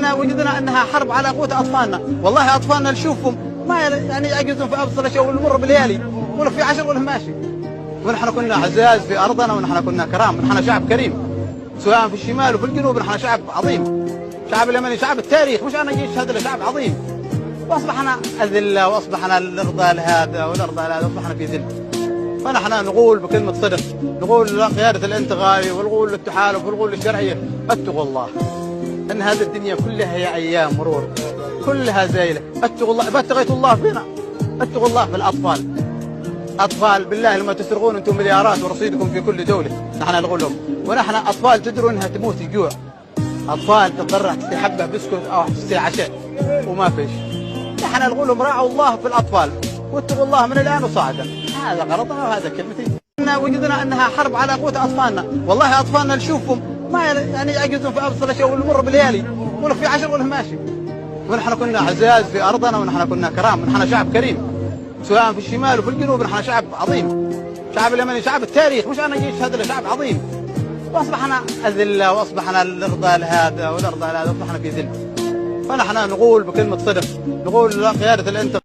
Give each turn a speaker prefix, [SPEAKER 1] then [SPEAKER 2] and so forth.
[SPEAKER 1] وجدنا انها حرب على قوت اطفالنا، والله اطفالنا نشوفهم ما يعني يعجزون في ابسط الاشياء ونمر بالليالي ولا في 10 ولا ماشي. ونحن كنا عزاز في ارضنا، ونحن كنا كرام، نحن شعب كريم سواء في الشمال وفي الجنوب. نحن شعب عظيم، شعب اليمني، شعب التاريخ، مش انا جيش هذا شعب عظيم. واصبحنا اذله، واصبحنا الارضى لهذا والارضى لهذا، اصبحنا في ذل. فنحن نقول بكلمه صدق، نقول لقياده الانتقالي ونقول للتحالف ونقول للشرعيه: اتقوا الله، ان هذه الدنيا كلها هي ايام مرور، كلها زايله. اتقوا الله، ابتغيتوا الله فينا، اتقوا الله في الاطفال. اطفال بالله لما تسرقون انتم مليارات ورصيدكم في كل دوله، نحن نقول لهم. ونحن اطفال تدروا انها تموت الجوع، اطفال تتضرع تشتري حبه بسكوت او تشتري عشاء وما فيش. نحن نقول لهم: راعوا الله في الاطفال واتقوا الله من الان وصاعدا. هذا غلطنا وهذا كلمتي. وجدنا انها حرب على قوت اطفالنا، والله اطفالنا نشوفهم ما يعني يعجزون في ابسط الاشياء ونمر بالليالي ولا في 10 ولا ماشي. ونحن كنا عزاز في ارضنا، ونحن كنا كرام، نحن شعب كريم سواء في الشمال وفي الجنوب. نحن شعب عظيم، شعب اليمني، شعب التاريخ، مش انا جيش هذا شعب عظيم. واصبحنا اذله، واصبحنا الارضى لهذا والارضى لهذا، اصبحنا في ذل. فنحن نقول بكلمه صدق، نقول لقياده الانتقال